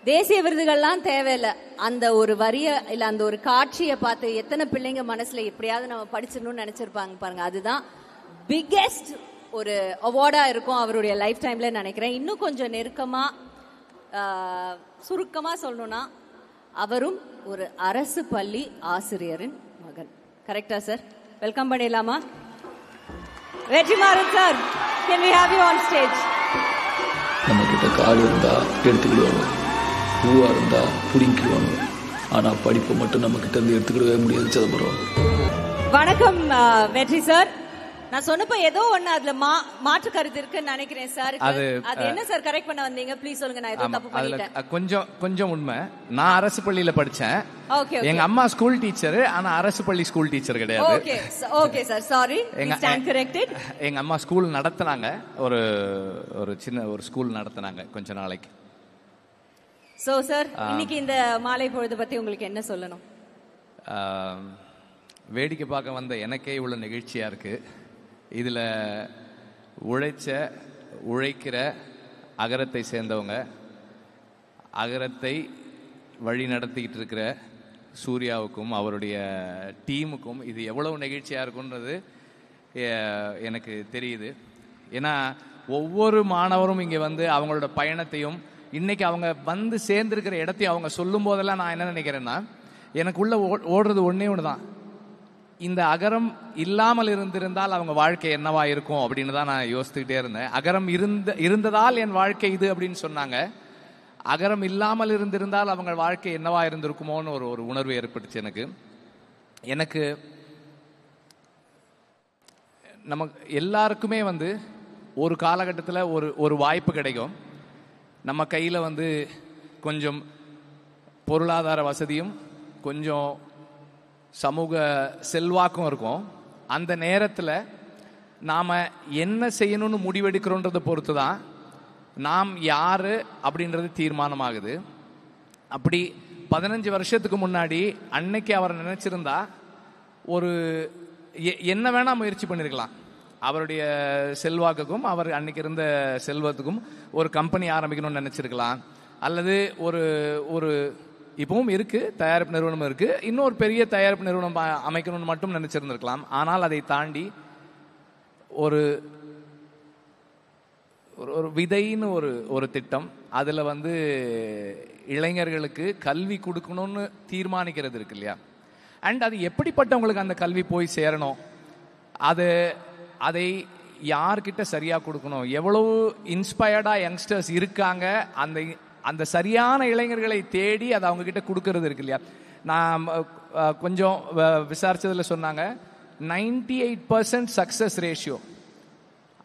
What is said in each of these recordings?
தேசிய விருதுகள்லாம் தேவையில்லை. அந்த ஒரு வரிய இல்ல அந்த ஒரு காட்சியை பார்த்து எத்தனை பிள்ளைங்க மனசுல எப்படியாவது நம்ம படிச்சிடணும்னு நினைச்சிருப்பாங்க பாருங்க. அதுதான் பிக்கெஸ்ட் ஒரு அவார்டா இருக்கும் அவருடைய லைஃப் டைம்ல நினைக்கிறேன். இன்னும் கொஞ்சம் நெருக்கமா சுருக்கமா சொல்லணும்னா அவரும் ஒரு அரசு பள்ளி ஆசிரியரின் மகன். கரெக்டா சார்? வெல்கம் பண்ணிடலாமா? Vetrimaaran sir, can we have you on stage? நம்ம கிட்ட கால் இருந்தா எடுத்துக்கிடுவாங்க, பூவா இருந்தா புடிங்கிடுவாங்க. ஆனா படிப்பை மட்டும் நம்ம கிட்ட இருந்து எடுத்துக்கிடவே முடியாது சிதம்பரம். வணக்கம் வெற்றி சார். நான் சொன்னப்ப ஏதோ ஒண்ணு அதுல மாற்று கருத்து இருக்குன்னு நினைக்கிறேன் சார். அது என்ன சார் கரெக்ட் பண்ண வந்தீங்க? ப்ளீஸ் சொல்லுங்க. நான் ஏதோ தப்பு பண்ணிட்டேன். கொஞ்சம் உண்மை. நான் அரசு பள்ளியில படிச்சேன். எங்க அம்மா ஸ்கூல் டீச்சர், ஆனா அரசு பள்ளி ஸ்கூல் டீச்சர் கிடையாது. Okay sir, sorry. Stand corrected. எங்க அம்மா ஸ்கூல் நடத்துனாங்க, ஒரு சின்ன ஒரு ஸ்கூல் நடத்துனாங்க கொஞ்ச நாளைக்கு. சோ சார், இன்னைக்கு இந்த மாலை பொழுது பத்தி உங்களுக்கு என்ன சொல்லணும்? வேடிக்கை பார்க்க வந்த எனக்கே இவ்வளவு நிகழ்ச்சியா இருக்கு. இதுல உழைக்கிற அகரத்தை சேர்ந்தவங்க, அகரத்தை வழி நடத்திக்கிட்டு இருக்கிற சூர்யாவுக்கும் அவருடைய டீமுக்கும் இது எவ்வளவு நிகழ்ச்சியா இருக்குன்றது எனக்கு தெரியுது. ஏன்னா ஒவ்வொரு மாணவரும் இங்க வந்து அவங்களோட பயணத்தையும் இன்னைக்கு அவங்க வந்து சேர்ந்திருக்கிற இடத்தையும் அவங்க சொல்லும் போதெல்லாம் நான் என்ன நினைக்கிறேன்னா, எனக்குள்ள ஓடுறது ஒன்னே ஒண்ணுதான், இந்த அகரம் இல்லாமல் இருந்திருந்தால் அவங்க வாழ்க்கை என்னவா இருக்கும் அப்படின்னு தான் நான் யோசித்துக்கிட்டே இருந்தேன். அகரம் இருந்ததால் என் வாழ்க்கை இது அப்படின்னு சொன்னாங்க. அகரம் இல்லாமல் இருந்திருந்தால் அவங்க வாழ்க்கை என்னவா இருந்திருக்குமோன்னு ஒரு உணர்வு ஏற்பட்டுச்சு எனக்கு. நமக்கு எல்லாருக்குமே வந்து ஒரு காலகட்டத்தில் ஒரு வாய்ப்பு கிடைக்கும். நம்ம கையில் வந்து கொஞ்சம் பொருளாதார வசதியும் கொஞ்சம் சமூக செல்வாக்கும் இருக்கும். அந்த நேரத்தில் நாம் என்ன செய்யணும்னு முடிவெடுக்கிறோன்றதை பொறுத்து தான் நாம் யாரு அப்படின்றது தீர்மானமாகுது. அப்படி 15 வருஷத்துக்கு முன்னாடி அன்னைக்கு அவர் நினைச்சிருந்தா ஒரு என்ன வேணா முயற்சி பண்ணிருக்கலாம். அவருடைய செல்வாக்குக்கும் அவர் அன்னைக்கு இருந்த செல்வத்துக்கும் ஒரு கம்பெனி ஆரம்பிக்கணும்னு நினைச்சிருக்கலாம். அல்லது ஒரு இப்பவும் இருக்கு, தயாரிப்பு நிறுவனம் இருக்கு, இன்னொரு பெரிய தயாரிப்பு நிறுவனம் அமைக்கணும்னு மட்டும் நினைச்சிருந்திருக்கலாம். ஆனால் அதை தாண்டி ஒரு விதைன்னு ஒரு திட்டம், அதுல வந்து இளைஞர்களுக்கு கல்வி கொடுக்கணும்னு தீர்மானிக்கிறது இருக்கு இல்லையா. அண்ட் அது எப்படிப்பட்டவங்களுக்கு அந்த கல்வி போய் சேரணும், அதை யார்கிட்ட சரியா கொடுக்கணும், எவ்வளவு இன்ஸ்பயர்டா யங்ஸ்டர்ஸ் இருக்காங்க, அந்த சரியான இளைஞர்களை தேடி அதை அவங்க கிட்ட கொடுக்கறது இருக்கு இல்லையா. நான் கொஞ்சம் விசாரிச்சதுல சொன்னாங்க 98% சக்சஸ் ரேஷியோ.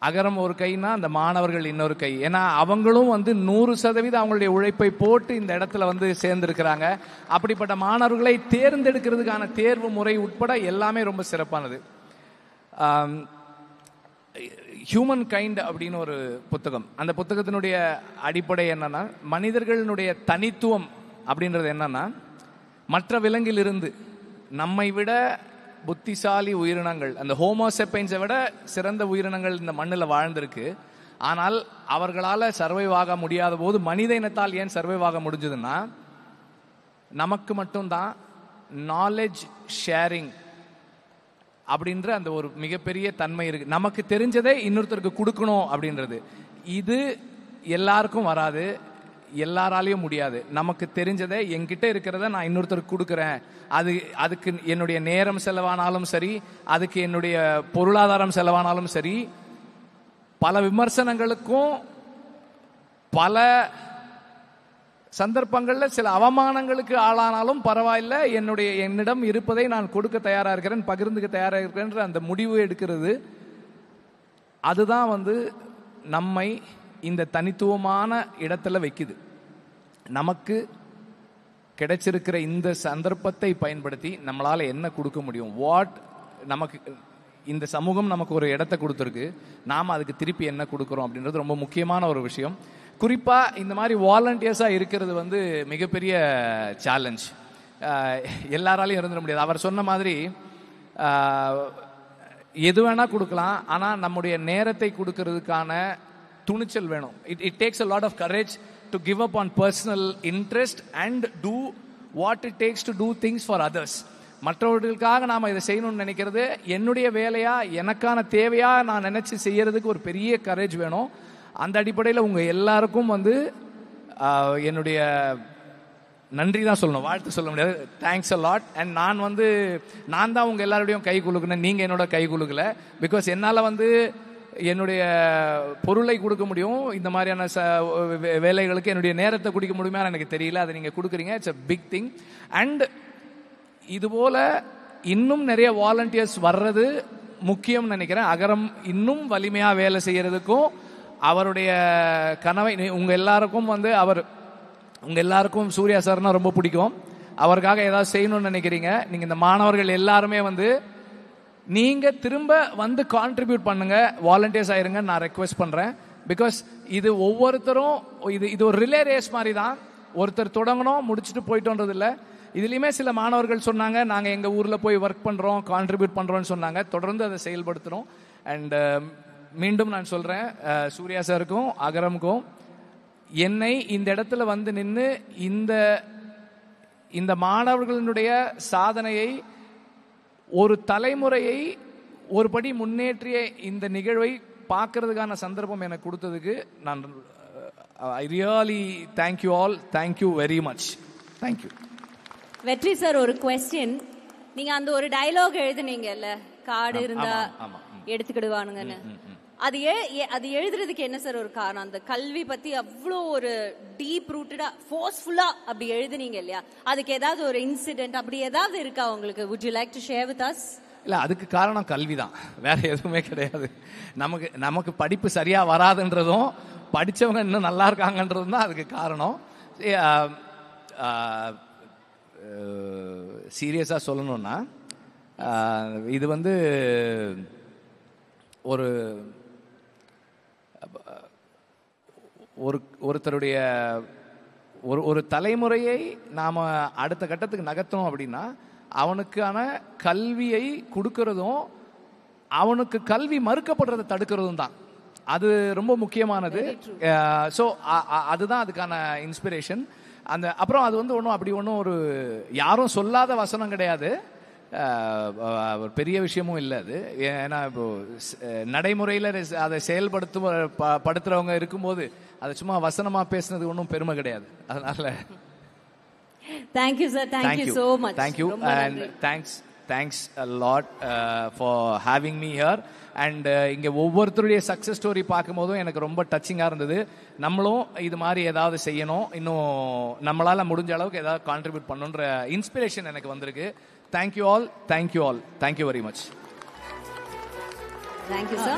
அகரம் ஒரு கைனா அந்த மாணவர்கள் இன்னொரு கை. ஏன்னா அவங்களும் வந்து 100% அவங்களுடைய உழைப்பை போட்டு இந்த இடத்துல வந்து சேர்ந்திருக்கிறாங்க. அப்படிப்பட்ட மாணவர்களை தேர்ந்தெடுக்கிறதுக்கான தேர்வு முறை உட்பட எல்லாமே ரொம்ப சிறப்பானது. ஹியூமன் கைண்ட் அப்படின்னு ஒரு புத்தகம், அந்த புத்தகத்தினுடைய அடிப்படை என்னன்னா, மனிதர்களுடைய தனித்துவம் அப்படின்றது என்னன்னா, மற்ற விலங்கிலிருந்து நம்மை விட புத்திசாலி உயிரினங்கள், அந்த ஹோமோசெப்பைன்ஸை விட சிறந்த உயிரினங்கள் இந்த மண்ணில் வாழ்ந்திருக்கு. ஆனால் அவர்களால் சர்வைவ் ஆக முடியாத போது மனித இனத்தால் ஏன் சர்வைவ் ஆக முடிஞ்சதுன்னா, நமக்கு மட்டும்தான் நாலேஜ் ஷேரிங் அப்படின்ற அந்த ஒரு மிகப்பெரிய தன்மை இருக்கு. நமக்கு தெரிஞ்சதை இன்னொருத்தருக்கு கொடுக்கணும் அப்படின்றது, இது எல்லாருக்கும் வராது, எல்லாராலையும் முடியாது. நமக்கு தெரிஞ்சதை என்கிட்ட இருக்கிறத நான் இன்னொருத்தருக்கு கொடுக்குறேன், அதுக்கு என்னுடைய நேரம் செலவானாலும் சரி, அதுக்கு என்னுடைய பொருளாதாரம் செலவானாலும் சரி, பல விமர்சனங்களுக்கும் பல சந்தர்ப்பங்கள்ல சில அவமானங்களுக்கு ஆளானாலும் பரவாயில்ல, என்னிடம் இருப்பதை நான் கொடுக்க தயாரா இருக்கிறேன், பகிர்ந்துக்க தயாரா இருக்கிறேன் அந்த முடிவு எடுக்கிறது, அதுதான் வந்து நம்மை இந்த தனித்துவமான இடத்துல வைக்குது. நமக்கு கிடைச்சிருக்கிற இந்த சந்தர்ப்பத்தை பயன்படுத்தி நம்மளால என்ன கொடுக்க முடியும், நமக்கு இந்த சமூகம் நமக்கு ஒரு இடத்தை கொடுத்துருக்கு, நாம அதுக்கு திருப்பி என்ன கொடுக்குறோம் அப்படின்றது ரொம்ப முக்கியமான ஒரு விஷயம். குறிப்பா இந்த மாதிரி வாலண்டியர்ஸா இருக்கிறது வந்து மிகப்பெரிய சேலஞ்ச். எல்லாராலையும் இருந்துட முடியாது. அவர் சொன்ன மாதிரி எது வேணா கொடுக்கலாம், ஆனா நம்முடைய நேரத்தை கொடுக்கறதுக்கான துணிச்சல் வேணும். It takes a lot of courage to give up on personal interest and do what it takes to do things for others. மற்றவர்களுக்காக நாம் இதை செய்யணும்னு நினைக்கிறது என்னுடைய வேலையா, எனக்கான தேவையா நான் நினைச்சு செய்யறதுக்கு ஒரு பெரிய கரேஜ் வேணும். அந்த அடிப்படையில் உங்க எல்லாருக்கும் என்னுடைய நன்றி தான் சொல்லணும், வாழ்த்து சொல்ல முடியாது. Thanks a lot. அண்ட் நான் தான் உங்க எல்லாருடையும் கை குலுக்குனேன், நீங்க என்னோட கை குலுக்கல. பிகாஸ் என்னால் என்னுடைய பொருளை கொடுக்க முடியும், இந்த மாதிரியான வேலைகளுக்கு என்னுடைய நேரத்தை குடிக்க முடியுமா எனக்கு தெரியல. அதை நீங்க கொடுக்குறீங்க, it's a big thing. And இதுபோல இன்னும் நிறைய வாலண்டியர்ஸ் வர்றது முக்கியம் நினைக்கிறேன். அகரம் இன்னும் வலிமையா வேலை செய்யறதுக்கும் அவருடைய கனவை உங்க எல்லாருக்கும் உங்க எல்லாருக்கும் சூர்யா சார்னா ரொம்ப பிடிக்கும். அவருக்காக ஏதாவது செய்யணும்னு நினைக்கிறீங்க. நீங்க இந்த மாணவர்கள் எல்லாருமே நீங்க திரும்ப கான்ட்ரிபியூட் பண்ணுங்க, வாலண்டியர்ஸ் ஆயிருங்க நான் ரெக்வெஸ்ட் பண்றேன். பிகாஸ் இது ஒவ்வொருத்தரும் இது ஒரு ரிலே ரேஸ் மாதிரி தான். ஒருத்தர் தொடங்கணும் முடிச்சுட்டு போயிட்டோன்றது இல்லை. இதுலயுமே சில மாணவர்கள் சொன்னாங்க, நாங்க எங்க ஊர்ல போய் ஒர்க் பண்றோம், கான்ட்ரிபியூட் பண்றோம்னு சொன்னாங்க. தொடர்ந்து அதை செயல்படுத்துறோம். அண்ட் மீண்டும் நான் சொல்றேன், சூர்யா சாருக்கும் அகரமுக்கும் என்னை இந்த இடத்துல நின்று இந்த மாணவர்களுடைய சாதனையை, ஒரு தலைமுறையை ஒரு படி முன்னேற்றிய இந்த நிகழ்வை பார்க்கறதுக்கான சந்தர்ப்பம் எனக்கு கொடுத்ததுக்கு நான் I really thank you all. Thank you very much. Thank you. வெற்றி சார், ஒரு குவெஸ்டின். நீங்க அந்த ஒரு டயலாக் எழுதுனீங்கல்ல, காடு இருந்தா எடுத்துக்கிடுவானுங்கன்னு, அது எழுதுறதுக்கு என்ன சார் ஒரு காரணம்? அந்த கல்வி பத்தி அவ்வளோ ஒரு டீப் ரூட்டடா ஃபோர்ஸ்ஃபுல்லா அப்படி எழுதுனீங்க இல்லையா, அதுக்கு ஏதாவது ஒரு இன்சிடென்ட் அப்படி ஏதாவது இருக்கா உங்களுக்கு? would you like to share with us? இல்ல, அதுக்கு காரணம் கல்வி தான், வேற எதுவுமே கிடையாது. நமக்கு படிப்பு சரியா வராதுன்றதும் படிச்சவங்க இன்னும் நல்லா இருக்காங்கன்றதும் தான் அதுக்கு காரணம். சீரியஸா சொல்லணும்னா, இது ஒருத்தருடைய ஒரு தலைமுறையை நாம அடுத்த கட்டத்துக்கு நகர்த்தணும் அப்படின்னா அவனுக்கான கல்வியை கொடுக்கறதும் அவனுக்கு கல்வி மறுக்கப்படுறதை தடுக்கிறதும் தான். அது ரொம்ப முக்கியமானது. ஸோ அதுதான் அதுக்கான இன்ஸ்பிரேஷன். அப்புறம் அது ஒன்றும் ஒரு யாரும் சொல்லாத வசனம் கிடையாது, ஒரு பெரிய விஷயமும் இல்லை அது. ஏன்னா இப்போ நடைமுறையில் அதை படுத்துறவங்க இருக்கும்போது அதை சும்மா வசனமா பேசுனது ஒன்றும் பெருமை கிடையாது. அதனால thank you sir. Thank you so much. Thank you and thanks a lot for having me here. And இங்க ஒவ்வொருத்தருடைய சக்சஸ் ஸ்டோரி பார்க்கும் போதும் எனக்கு ரொம்ப டச்சிங்கா இருந்தது. நம்மளும் இது மாதிரி ஏதாவது செய்யணும், இன்னும் நம்மளால முடிஞ்ச அளவுக்கு ஏதாவது கான்ட்ரிபியூட் பண்ணணுன்ற இன்ஸ்பிரேஷன் எனக்கு வந்திருக்கு. Thank you all. Thank you all. Thank you very much. Thank you, sir.